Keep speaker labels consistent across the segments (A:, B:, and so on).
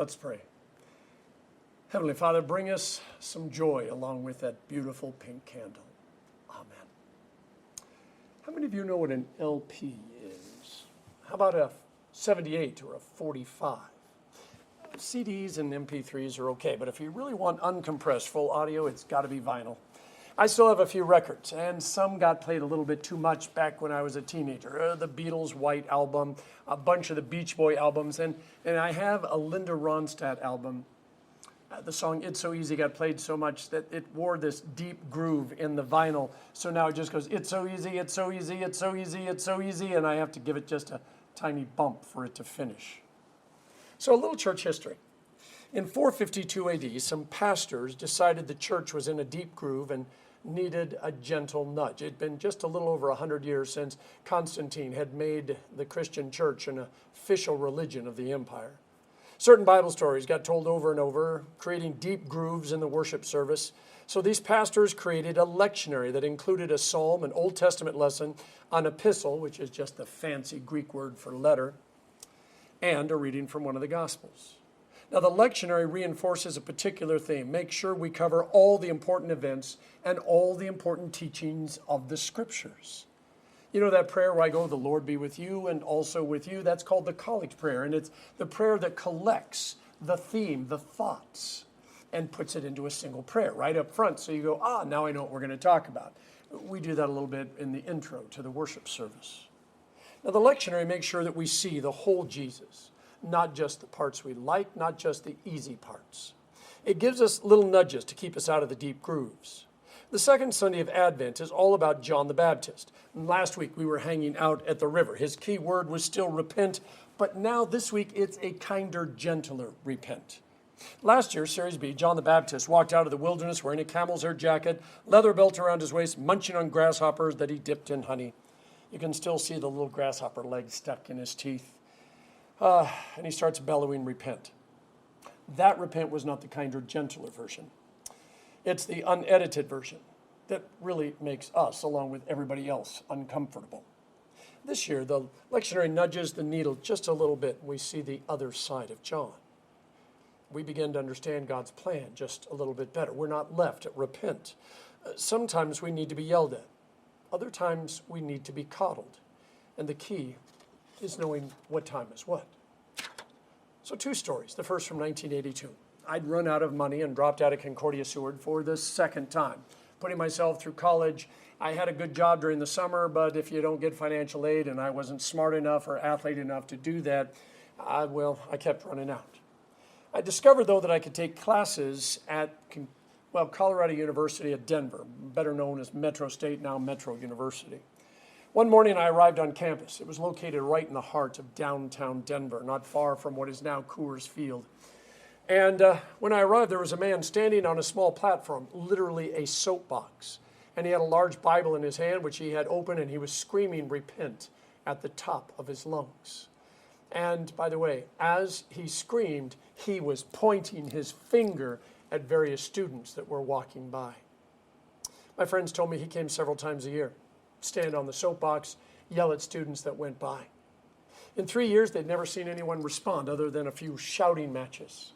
A: Let's pray. Heavenly Father, bring us some joy along with that beautiful pink candle. Amen. How many of you know what an LP is? How about a 78 or a 45? CDs and MP3s are okay, but if you really want uncompressed full audio, it's got to be vinyl. I still have a few records, and some got played a little bit too much back when I was a teenager. The Beatles' White Album, a bunch of the Beach Boy albums, and I have a Linda Ronstadt album. The song It's So Easy got played so much that it wore this deep groove in the vinyl, so now it just goes, it's so easy, it's so easy, it's so easy, it's so easy, and I have to give it just a tiny bump for it to finish. So a little church history. In 452 AD, some pastors decided the church was in a deep groove and needed a gentle nudge. It had been just a little over 100 years since Constantine had made the Christian church an official religion of the empire. Certain Bible stories got told over and over, creating deep grooves in the worship service. So these pastors created a lectionary that included a psalm, an Old Testament lesson, an epistle, which is just the fancy Greek word for letter, and a reading from one of the Gospels. Now, the lectionary reinforces a particular theme. Make sure we cover all the important events and all the important teachings of the Scriptures. You know that prayer where I go, the Lord be with you and also with you? That's called the collect prayer, and it's the prayer that collects the theme, the thoughts, and puts it into a single prayer right up front. So you go, now I know what we're going to talk about. We do that a little bit in the intro to the worship service. Now, the lectionary makes sure that we see the whole Jesus, not just the parts we like, not just the easy parts. It gives us little nudges to keep us out of the deep grooves. The second Sunday of Advent is all about John the Baptist. And last week we were hanging out at the river. His key word was still repent, but now this week it's a kinder, gentler repent. Last year, Series B, John the Baptist walked out of the wilderness wearing a camel's hair jacket, leather belt around his waist, munching on grasshoppers that he dipped in honey. You can still see the little grasshopper legs stuck in his teeth. And he starts bellowing, repent. That repent was not the kinder, gentler version. It's the unedited version that really makes us, along with everybody else, uncomfortable. This year, the lectionary nudges the needle just a little bit, and we see the other side of John. We begin to understand God's plan just a little bit better. We're not left at repent. Sometimes we need to be yelled at. Other times we need to be coddled. And the key is knowing what time is what. So 2 stories. The first from 1982. I'd run out of money and dropped out of Concordia Seward for the second time. Putting myself through college. I had a good job during the summer, but if you don't get financial aid, and I wasn't smart enough or athlete enough to do that, I kept running out. I discovered, though, that I could take classes at Colorado University at Denver, better known as Metro State, now Metro University. One morning I arrived on campus. It was located right in the heart of downtown Denver, not far from what is now Coors Field. And when I arrived, there was a man standing on a small platform, literally a soapbox. And he had a large Bible in his hand, which he had open, and he was screaming, repent, at the top of his lungs. And by the way, as he screamed, he was pointing his finger at various students that were walking by. My friends told me he came several times a year, stand on the soapbox, yell at students that went by. In 3 years, they'd never seen anyone respond other than a few shouting matches.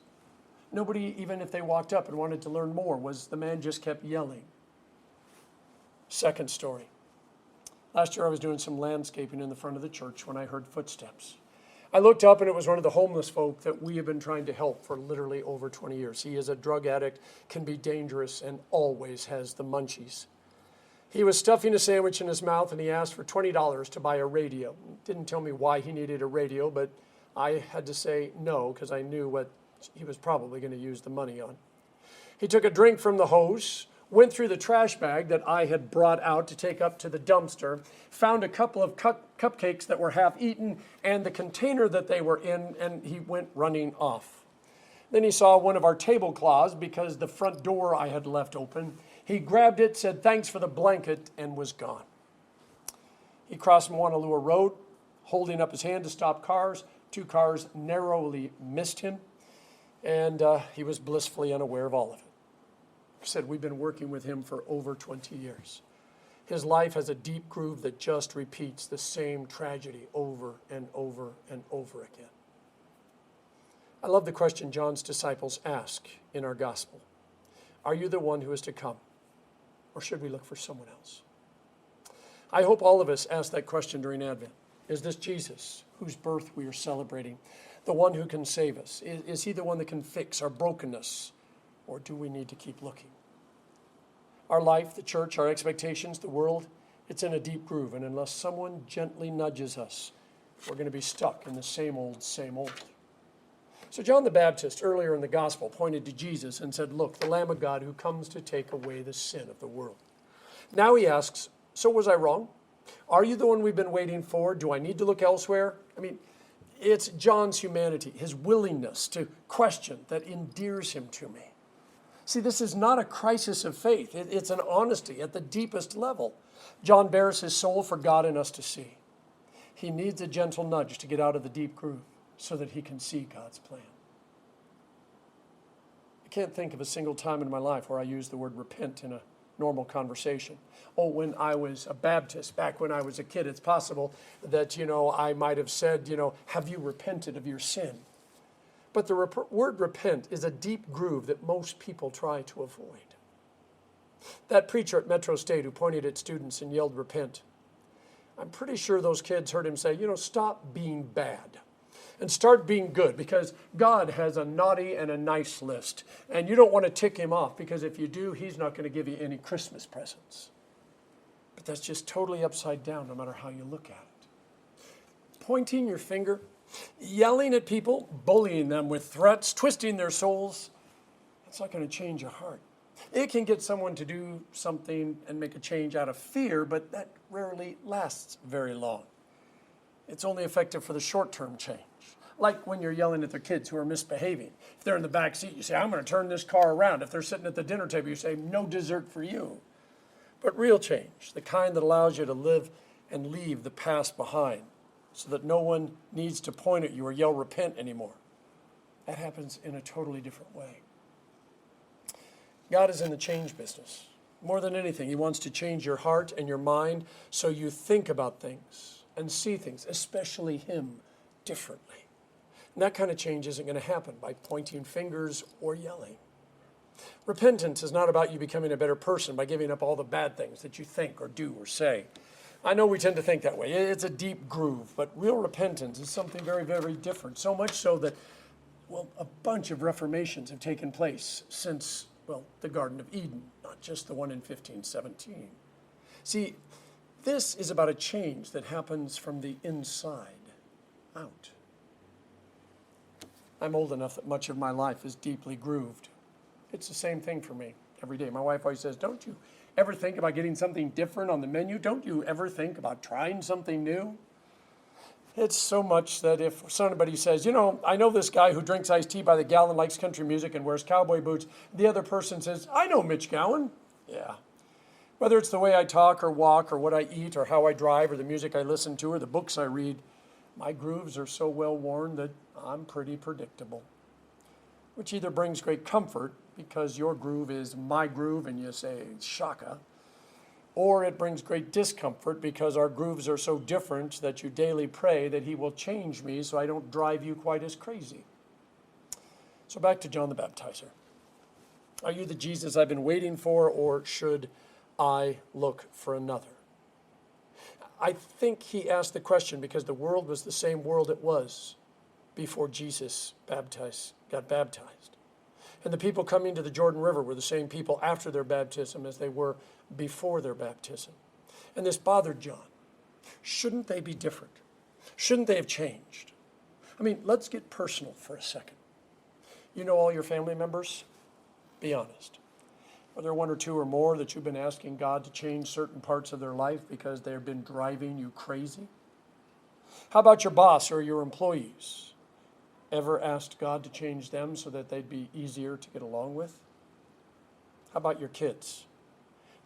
A: Nobody, even if they walked up and wanted to learn more, the man just kept yelling. Second story. Last year I was doing some landscaping in the front of the church when I heard footsteps. I looked up, and it was one of the homeless folk that we have been trying to help for literally over 20 years. He is a drug addict, can be dangerous, and always has the munchies. He was stuffing a sandwich in his mouth, and he asked for $20 to buy a radio. Didn't tell me why he needed a radio, but I had to say no because I knew what he was probably going to use the money on. He took a drink from the hose, went through the trash bag that I had brought out to take up to the dumpster, found a couple of cupcakes that were half eaten and the container that they were in, and he went running off. Then he saw one of our tablecloths because the front door I had left open. He grabbed it, said thanks for the blanket, and was gone. He crossed Wanalua Road, holding up his hand to stop cars. 2 cars narrowly missed him, and he was blissfully unaware of all of it. He said we've been working with him for over 20 years. His life has a deep groove that just repeats the same tragedy over and over and over again. I love the question John's disciples ask in our gospel. Are you the one who is to come, or should we look for someone else? I hope all of us ask that question during Advent. Is this Jesus, whose birth we are celebrating, the one who can save us? Is he the one that can fix our brokenness, or do we need to keep looking? Our life, the church, our expectations, the world, it's in a deep groove, and unless someone gently nudges us, we're going to be stuck in the same old, same old. So John the Baptist, earlier in the gospel, pointed to Jesus and said, look, the Lamb of God who comes to take away the sin of the world. Now he asks, so was I wrong? Are you the one we've been waiting for? Do I need to look elsewhere? I mean, it's John's humanity, his willingness to question that endears him to me. See, this is not a crisis of faith. It's an honesty at the deepest level. John bears his soul for God and us to see. He needs a gentle nudge to get out of the deep groove so that he can see God's plan. I can't think of a single time in my life where I used the word repent in a normal conversation. Oh, when I was a Baptist, back when I was a kid, it's possible that, I might have said, have you repented of your sin? But the word repent is a deep groove that most people try to avoid. That preacher at Metro State who pointed at students and yelled, repent. I'm pretty sure those kids heard him say, stop being bad and start being good, because God has a naughty and a nice list. And you don't want to tick him off, because if you do, he's not going to give you any Christmas presents. But that's just totally upside down, no matter how you look at it. Pointing your finger, yelling at people, bullying them with threats, twisting their souls, that's not going to change your heart. It can get someone to do something and make a change out of fear, but that rarely lasts very long. It's only effective for the short-term change. Like when you're yelling at the kids who are misbehaving. If they're in the back seat, you say, I'm going to turn this car around. If they're sitting at the dinner table, you say, no dessert for you. But real change, the kind that allows you to live and leave the past behind so that no one needs to point at you or yell repent anymore. That happens in a totally different way. God is in the change business. More than anything, he wants to change your heart and your mind so you think about things and see things, especially him, differently. And that kind of change isn't going to happen by pointing fingers or yelling. Repentance is not about you becoming a better person by giving up all the bad things that you think or do or say. I know we tend to think that way. It's a deep groove, but real repentance is something very, very different. So much so that, a bunch of reformations have taken place since, the Garden of Eden, not just the one in 1517. See, this is about a change that happens from the inside out. I'm old enough that much of my life is deeply grooved. It's the same thing for me every day. My wife always says, don't you ever think about getting something different on the menu? Don't you ever think about trying something new? It's so much that if somebody says, I know this guy who drinks iced tea by the gallon, likes country music, and wears cowboy boots, the other person says, I know Mitch Gowan. Yeah. Whether it's the way I talk or walk or what I eat or how I drive or the music I listen to or the books I read, my grooves are so well worn that I'm pretty predictable, which either brings great comfort because your groove is my groove and you say, shaka, or it brings great discomfort because our grooves are so different that you daily pray that he will change me so I don't drive you quite as crazy. So back to John the Baptizer. Are you the Jesus I've been waiting for, or should I look for another? I think he asked the question because the world was the same world it was before Jesus got baptized. And the people coming to the Jordan River were the same people after their baptism as they were before their baptism. And this bothered John. Shouldn't they be different? Shouldn't they have changed? Let's get personal for a second. You know all your family members? Be honest. Are there one or two or more that you've been asking God to change certain parts of their life because they've been driving you crazy? How about your boss or your employees? Ever asked God to change them so that they'd be easier to get along with? How about your kids?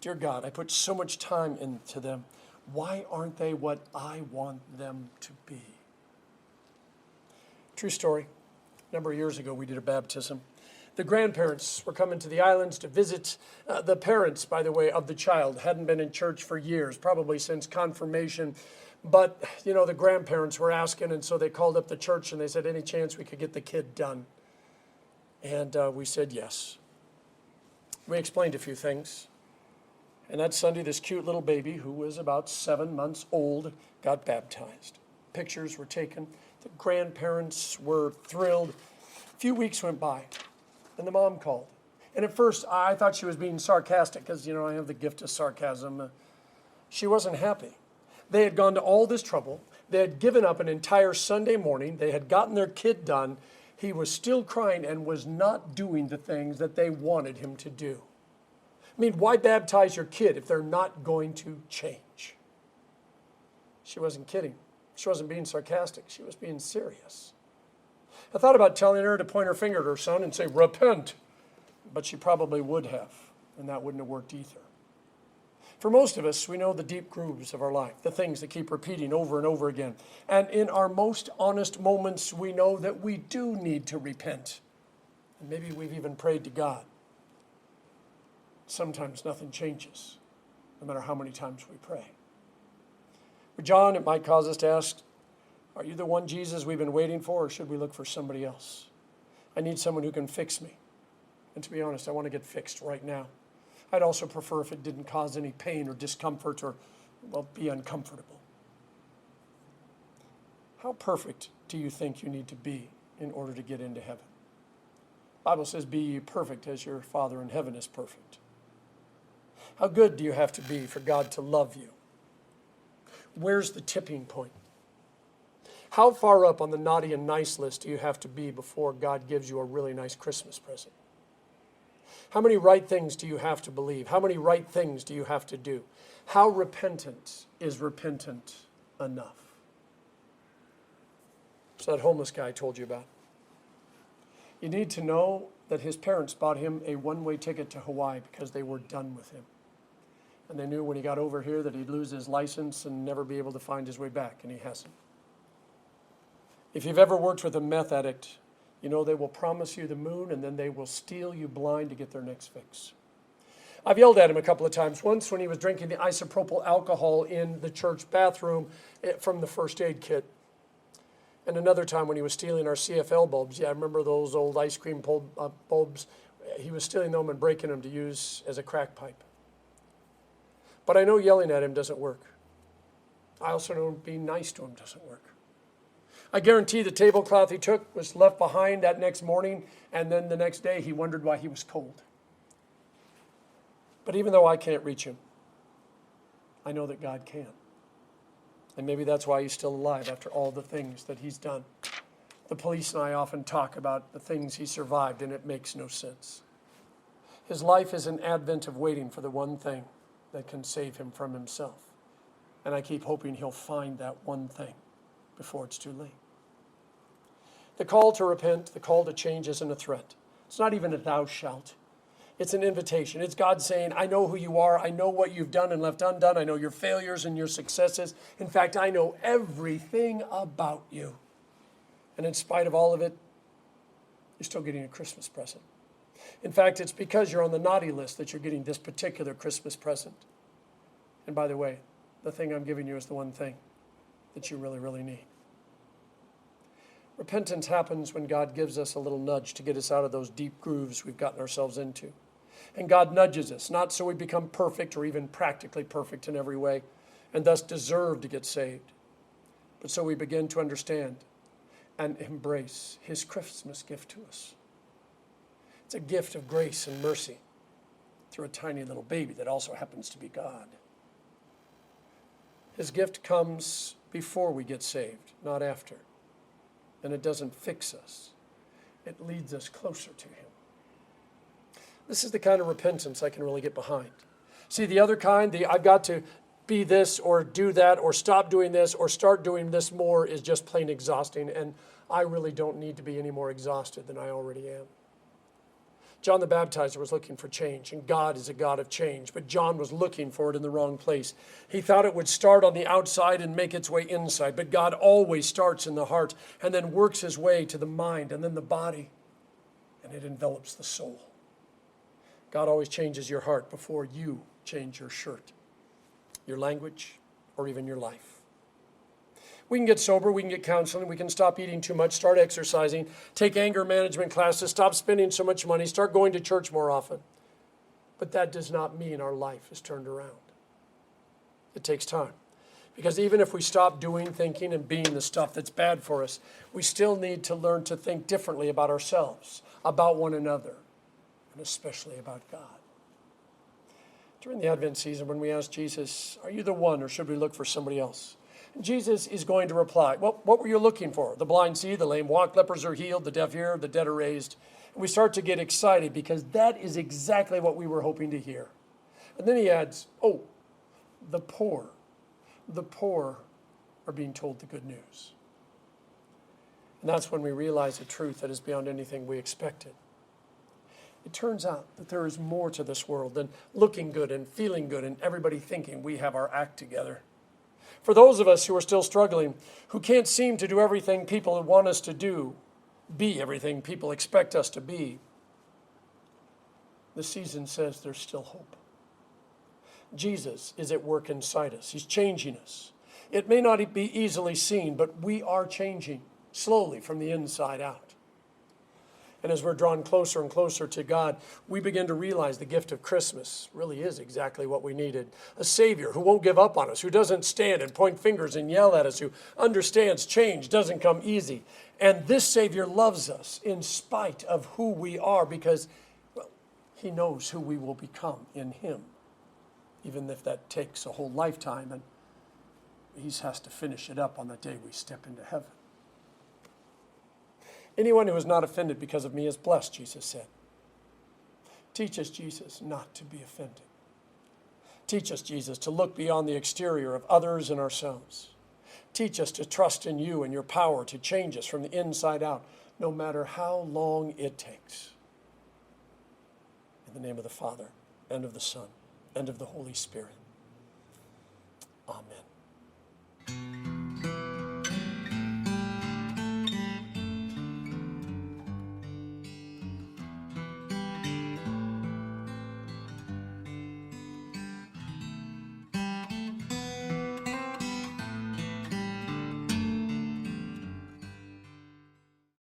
A: Dear God, I put so much time into them. Why aren't they what I want them to be? True story. A number of years ago, we did a baptism. The grandparents were coming to the islands to visit. The parents, by the way, of the child hadn't been in church for years, probably since confirmation. But, the grandparents were asking, and so they called up the church and they said, any chance we could get the kid done? And we said yes. We explained a few things. And that Sunday, this cute little baby, who was about 7 months old, got baptized. Pictures were taken. The grandparents were thrilled. A few weeks went by, and the mom called. And at first, I thought she was being sarcastic, because, I have the gift of sarcasm. She wasn't happy. They had gone to all this trouble. They had given up an entire Sunday morning. They had gotten their kid done. He was still crying and was not doing the things that they wanted him to do. I mean, why baptize your kid if they're not going to change? She wasn't kidding. She wasn't being sarcastic. She was being serious. I thought about telling her to point her finger at her son and say, repent. But she probably would have, and that wouldn't have worked either. For most of us, we know the deep grooves of our life, the things that keep repeating over and over again. And in our most honest moments, we know that we do need to repent. And maybe we've even prayed to God. Sometimes nothing changes, no matter how many times we pray. With John, it might cause us to ask, are you the one Jesus we've been waiting for, or should we look for somebody else? I need someone who can fix me. And to be honest, I want to get fixed right now. I'd also prefer if it didn't cause any pain or discomfort or, be uncomfortable. How perfect do you think you need to be in order to get into heaven? The Bible says, be ye perfect as your Father in heaven is perfect. How good do you have to be for God to love you? Where's the tipping point? How far up on the naughty and nice list do you have to be before God gives you a really nice Christmas present? How many right things do you have to believe? How many right things do you have to do? How repentant is repentant enough? It's that homeless guy I told you about. You need to know that his parents bought him a one-way ticket to Hawaii because they were done with him. And they knew when he got over here that he'd lose his license and never be able to find his way back, and he hasn't. If you've ever worked with a meth addict, you know they will promise you the moon and then they will steal you blind to get their next fix. I've yelled at him a couple of times. Once when he was drinking the isopropyl alcohol in the church bathroom from the first aid kit. And another time when he was stealing our CFL bulbs. Yeah, I remember those old ice cream bulbs. He was stealing them and breaking them to use as a crack pipe. But I know yelling at him doesn't work. I also know being nice to him doesn't work. I guarantee the tablecloth he took was left behind that next morning, and then the next day he wondered why he was cold. But even though I can't reach him, I know that God can. And maybe that's why he's still alive after all the things that he's done. The police and I often talk about the things he survived, and it makes no sense. His life is an advent of waiting for the one thing that can save him from himself. And I keep hoping he'll find that one thing before it's too late. The call to repent, the call to change isn't a threat. It's not even a thou shalt. It's an invitation. It's God saying, I know who you are. I know what you've done and left undone. I know your failures and your successes. In fact, I know everything about you. And in spite of all of it, you're still getting a Christmas present. In fact, it's because you're on the naughty list that you're getting this particular Christmas present. And by the way, the thing I'm giving you is the one thing that you really, really need. Repentance happens when God gives us a little nudge to get us out of those deep grooves we've gotten ourselves into. And God nudges us, not so we become perfect or even practically perfect in every way, and thus deserve to get saved, but so we begin to understand and embrace his Christmas gift to us. It's a gift of grace and mercy through a tiny little baby that also happens to be God. His gift comes before we get saved, not after. And it doesn't fix us. It leads us closer to him. This is the kind of repentance I can really get behind. See, the other kind, I've got to be this or do that or stop doing this or start doing this more is just plain exhausting. And I really don't need to be any more exhausted than I already am. John the Baptizer was looking for change, and God is a God of change. But John was looking for it in the wrong place. He thought it would start on the outside and make its way inside. But God always starts in the heart and then works his way to the mind and then the body, and it envelops the soul. God always changes your heart before you change your shirt, your language, or even your life. We can get sober, we can get counseling, we can stop eating too much, start exercising, take anger management classes, stop spending so much money, start going to church more often. But that does not mean our life is turned around. It takes time. Because even if we stop doing, thinking, and being the stuff that's bad for us, we still need to learn to think differently about ourselves, about one another, and especially about God. During the Advent season, when we ask Jesus, are you the one, or should we look for somebody else? And Jesus is going to reply, well, what were you looking for? The blind see, the lame walk, lepers are healed, the deaf hear, the dead are raised. And we start to get excited because that is exactly what we were hoping to hear. And then he adds, oh, the poor are being told the good news. And that's when we realize a truth that is beyond anything we expected. It turns out that there is more to this world than looking good and feeling good and everybody thinking we have our act together. For those of us who are still struggling, who can't seem to do everything people want us to do, be everything people expect us to be, the season says there's still hope. Jesus is at work inside us. He's changing us. It may not be easily seen, but we are changing slowly from the inside out. And as we're drawn closer and closer to God, we begin to realize the gift of Christmas really is exactly what we needed. A Savior who won't give up on us, who doesn't stand and point fingers and yell at us, who understands change doesn't come easy. And this Savior loves us in spite of who we are because, well, he knows who we will become in him, even if that takes a whole lifetime, and he has to finish it up on the day we step into heaven. Anyone who is not offended because of me is blessed, Jesus said. Teach us, Jesus, not to be offended. Teach us, Jesus, to look beyond the exterior of others and ourselves. Teach us to trust in you and your power to change us from the inside out, no matter how long it takes. In the name of the Father, and of the Son, and of the Holy Spirit. Amen.